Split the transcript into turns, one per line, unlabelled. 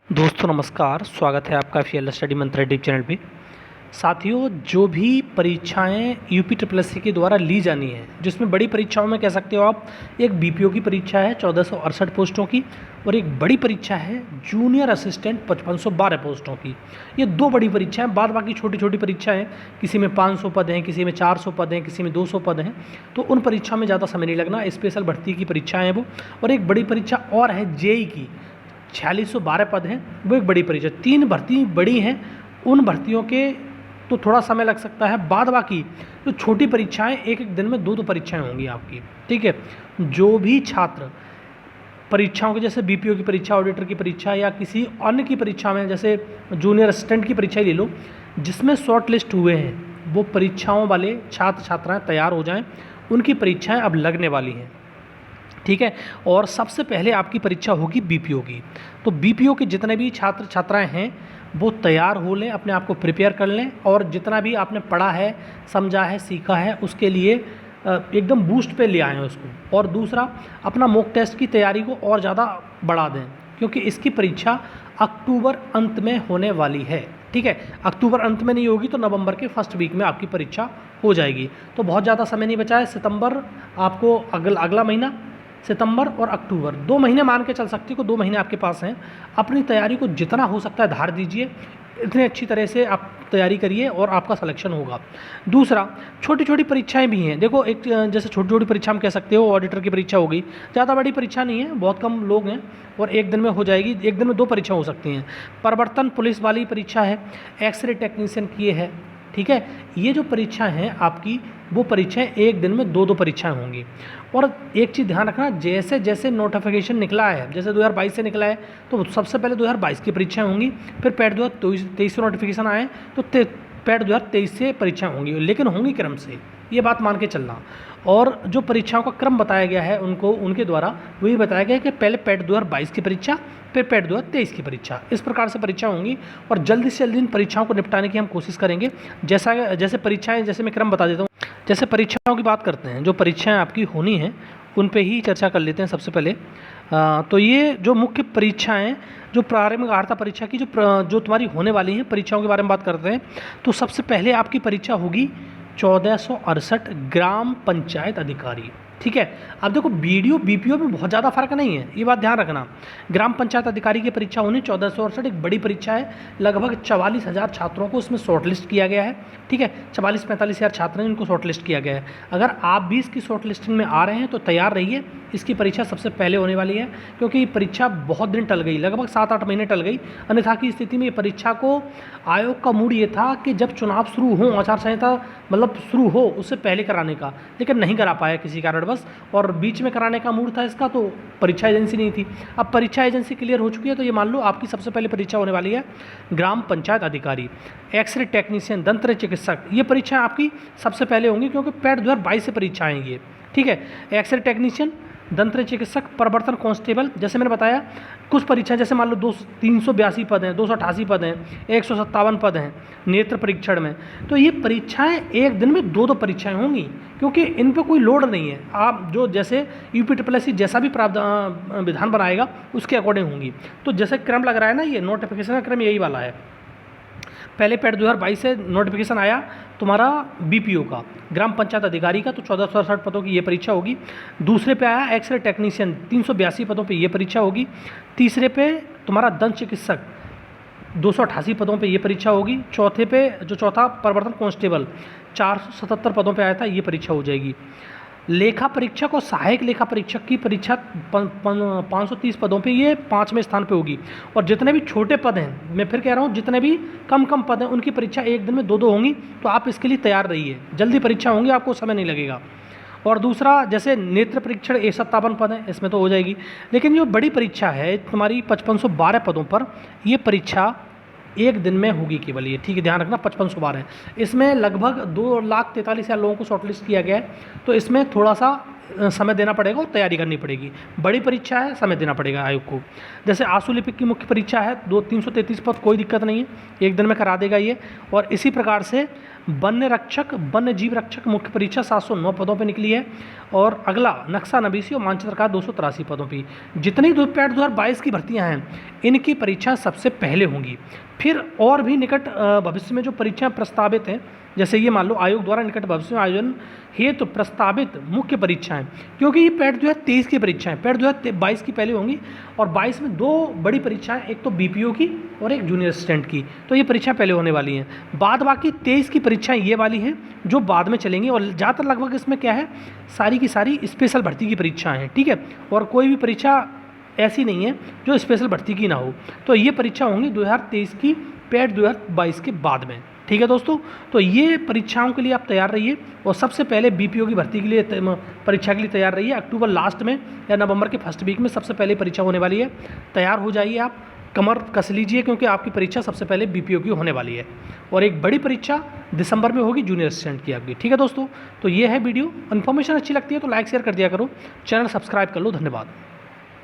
दोस्तों नमस्कार, स्वागत है आपका FEL स्टडी मंत्र यूट्यूब चैनल पे। साथियों, जो भी परीक्षाएं यूपी ट्रिपल एस सी के द्वारा ली जानी है, जिसमें बड़ी परीक्षाओं में कह सकते हो आप, एक बीपीओ की परीक्षा है 1468 पोस्टों की, और एक बड़ी परीक्षा है जूनियर असिस्टेंट 5512 पोस्टों की। ये दो बड़ी परीक्षाएं, बाद बाकी छोटी छोटी परीक्षाएं, किसी में 500 पद हैं, किसी में 400 पद हैं, किसी में 200 पद हैं, तो उन परीक्षाओं में ज़्यादा समय नहीं लगना। स्पेशल भर्ती की परीक्षाएँ हैं वो। और एक बड़ी परीक्षा और है जेई की, 4612 पद हैं, वो एक बड़ी परीक्षा। 3 भर्ती बड़ी हैं, उन भर्तियों के तो थोड़ा समय लग सकता है। बाद बाकी जो छोटी परीक्षाएं, एक एक दिन में दो परीक्षाएं होंगी आपकी। ठीक है, जो भी छात्र परीक्षाओं के, जैसे बीपीओ की परीक्षा, ऑडिटर की परीक्षा, या किसी अन्य की परीक्षा में, जैसे जूनियर असिस्टेंट की परीक्षा ही ले लो, जिसमें शॉर्ट लिस्ट हुए हैं, वो परीक्षाओं वाले छात्र छात्राएँ तैयार हो जाएँ। उनकी परीक्षाएँ अब लगने वाली हैं। ठीक है, और सबसे पहले आपकी परीक्षा होगी बीपीओ की। तो बीपीओ के जितने भी छात्र छात्राएं हैं, वो तैयार हो लें, अपने आप को प्रिपेयर कर लें, और जितना भी आपने पढ़ा है, समझा है, सीखा है, उसके लिए एकदम बूस्ट पे ले आएँ उसको। और दूसरा, अपना मॉक टेस्ट की तैयारी को और ज़्यादा बढ़ा दें, क्योंकि इसकी परीक्षा अक्टूबर अंत में होने वाली है। ठीक है, अक्टूबर अंत में नहीं होगी तो नवंबर के फर्स्ट वीक में आपकी परीक्षा हो जाएगी। तो बहुत ज़्यादा समय नहीं बचा है। सितंबर आपको अगला महीना, सितंबर और अक्टूबर 2 महीने मान के चल सकते हो, 2 महीने आपके पास हैं। अपनी तैयारी को जितना हो सकता है धार दीजिए, इतने अच्छी तरह से आप तैयारी करिए और आपका सिलेक्शन होगा। दूसरा, छोटी छोटी परीक्षाएं भी हैं। देखो, एक जैसे छोटी छोटी परीक्षा हम कह सकते हो, ऑडिटर की परीक्षा हो गई, ज़्यादा बड़ी परीक्षा नहीं है, बहुत कम लोग हैं और एक दिन में हो जाएगी। एक दिन में 2 परीक्षा हो सकती हैं। प्रवर्तन पुलिस वाली परीक्षा है, एक्सरे टेक्नीशियन की ये है। ठीक है, ये जो परीक्षा हैं आपकी, वो परीक्षाएं एक दिन में 2 परीक्षाएं होंगी। और एक चीज़ ध्यान रखना, जैसे जैसे नोटिफिकेशन निकला है, जैसे 2022 से निकला है, तो सबसे पहले 2022 की परीक्षाएं होंगी, फिर पैट 2023 से नोटिफिकेशन आए तो पैट 2023 से परीक्षाएं होंगी, लेकिन होंगी क्रम से, ये बात मान के चलना। और जो परीक्षाओं का क्रम बताया गया है उनके द्वारा, वही बताया गया है कि पहले पैट 2022 की परीक्षा, फिर पैट 2023 की परीक्षा, इस प्रकार से परीक्षा होंगी। और जल्दी से जल्दी इन परीक्षाओं को निपटाने की हम कोशिश करेंगे। जैसे परीक्षाएँ, जैसे मैं क्रम बता देता हूँ। जैसे परीक्षाओं की बात करते हैं, जो परीक्षाएं आपकी होनी हैं उन पे ही चर्चा कर लेते हैं सबसे पहले। तो ये जो मुख्य परीक्षाएं, जो प्रारंभिक अर्हता परीक्षा की जो तुम्हारी होने वाली हैं, परीक्षाओं के बारे में बात करते हैं। तो सबसे पहले आपकी परीक्षा होगी 1468 ग्राम पंचायत अधिकारी। ठीक है, अब देखो, बीपीओ में बहुत ज़्यादा फर्क नहीं है, ये बात ध्यान रखना। ग्राम पंचायत अधिकारी की परीक्षा होनी 1468, एक बड़ी परीक्षा है। लगभग 44,000 छात्रों को इसमें शॉर्टलिस्ट किया गया है। ठीक है, 44-45,000 छात्र हैं, इनको शॉर्टलिस्ट किया गया है। अगर आप भी इसकी शॉर्टलिस्टिंग में आ रहे हैं तो तैयार रहिए, इसकी परीक्षा सबसे पहले होने वाली है, क्योंकि परीक्षा बहुत दिन टल गई, लगभग 7-8 महीने टल गई। अन्यथा की स्थिति में ये परीक्षा को, आयोग का मूड ये था कि जब चुनाव शुरू हो, आचार संहिता मतलब शुरू हो, उससे पहले कराने का, लेकिन नहीं करा पाया किसी कारणवश, और बीच में कराने का मूड था इसका, तो परीक्षा एजेंसी नहीं थी। अब परीक्षा एजेंसी क्लियर हो चुकी है, तो ये मान लो आपकी सबसे पहले परीक्षा होने वाली है ग्राम पंचायत अधिकारी, एक्सरे टेक्नीशियन, दंत चिकित्सक। ये परीक्षाएं आपकी सबसे पहले होंगी, क्योंकि पैट 2022 से परीक्षा आएंगी। ठीक है, एक्सरे टेक्नीशियन, दंत चिकित्सक, प्रवर्तन कांस्टेबल, जैसे मैंने बताया, कुछ परीक्षाएं जैसे मान लो 382 पद हैं, 288 पद हैं, 157 पद हैं नेत्र परीक्षण में। तो ये परीक्षाएं एक दिन में 2 परीक्षाएं होंगी, क्योंकि इन पर कोई लोड नहीं है। आप जो जैसे यूपी ट्रिपल एस सी जैसा भी विधान बनाएगा उसके अकॉर्डिंग होंगी। तो जैसे क्रम लग रहा है ना, ये नोटिफिकेशन का क्रम यही वाला है। पहले पैट 2022 से नोटिफिकेशन आया तुम्हारा बीपीओ का, ग्राम पंचायत अधिकारी का, तो 1468 पदों की ये परीक्षा होगी। दूसरे पे आया एक्सरे टेक्नीशियन, 382 पदों पे ये परीक्षा होगी। तीसरे पे तुम्हारा दंत चिकित्सक, 288 पदों पे ये परीक्षा होगी। चौथे पे, जो चौथा प्रवर्तन कांस्टेबल, 477 पदों पे आया था, ये परीक्षा हो जाएगी। लेखा परीक्षक और सहायक लेखा परीक्षक की परीक्षा 530 पदों पे ये 5वें स्थान पे होगी। और जितने भी छोटे पद हैं, मैं फिर कह रहा हूँ, जितने भी कम पद हैं, उनकी परीक्षा एक दिन में 2 होंगी। तो आप इसके लिए तैयार रहिए, जल्दी परीक्षा होंगी, आपको समय नहीं लगेगा। और दूसरा, जैसे नेत्र परीक्षण 57 पद हैं, इसमें तो हो जाएगी। लेकिन जो बड़ी परीक्षा है तुम्हारी 5512 पदों पर, ये परीक्षा एक दिन में होगी केवल ये। ठीक है, ध्यान रखना, 5512 है। इसमें लगभग 2,43,000 लोगों को शॉर्टलिस्ट किया गया है, तो इसमें थोड़ा सा समय देना पड़ेगा और तैयारी करनी पड़ेगी। बड़ी परीक्षा है, समय देना पड़ेगा आयोग को। जैसे आशु लिपिक की मुख्य परीक्षा है 333 पद, कोई दिक्कत नहीं है, एक दिन में करा देगा ये। और इसी प्रकार से वन्य रक्षक, वन्य जीव रक्षक मुख्य परीक्षा 709 पदों पे निकली है। और अगला नक्शा नवीसी और मानचित्रकार 283 पदों पे। जितनी पैट 2022 की भर्तियां हैं इनकी परीक्षा सबसे पहले होंगी। फिर और भी निकट भविष्य में जो परीक्षाएं प्रस्तावित हैं, जैसे ये मान लो आयोग द्वारा निकट भविष्य में आयोजन हेतु प्रस्तावित मुख्य परीक्षाएं, क्योंकि ये पैट 2023 की परीक्षाएं पैट 2022 की पहले होंगी। और 22 में 2 बड़ी परीक्षाएं, एक तो बीपीओ की और एक जूनियर असिस्टेंट की, तो ये परीक्षाएं पहले होने वाली हैं। बाद बाकी 23 की परीक्षाएं ये वाली हैं जो बाद में चलेंगी। और ज़्यादातर लगभग इसमें क्या है, सारी की सारी स्पेशल भर्ती की परीक्षाएँ हैं, ठीक है। और कोई भी परीक्षा ऐसी नहीं है जो स्पेशल भर्ती की ना हो। तो ये परीक्षा होंगी 2023 की पैट 2022 के बाद में, ठीक है दोस्तों। तो ये परीक्षाओं के लिए आप तैयार रहिए। और सबसे पहले बीपीओ की भर्ती के लिए परीक्षा के लिए तैयार रहिए। अक्टूबर लास्ट में या नवंबर के फर्स्ट वीक में सबसे पहले परीक्षा होने वाली है। तैयार हो जाइए, आप कमर कस लीजिए, क्योंकि आपकी परीक्षा सबसे पहले बीपीओ की होने वाली है। और एक बड़ी परीक्षा दिसंबर में होगी जूनियर असिस्टेंट की आपकी, ठीक है दोस्तों। तो ये है वीडियो। इन्फॉर्मेशन अच्छी लगती है तो लाइक शेयर कर दिया करो, चैनल सब्सक्राइब कर लो। धन्यवाद।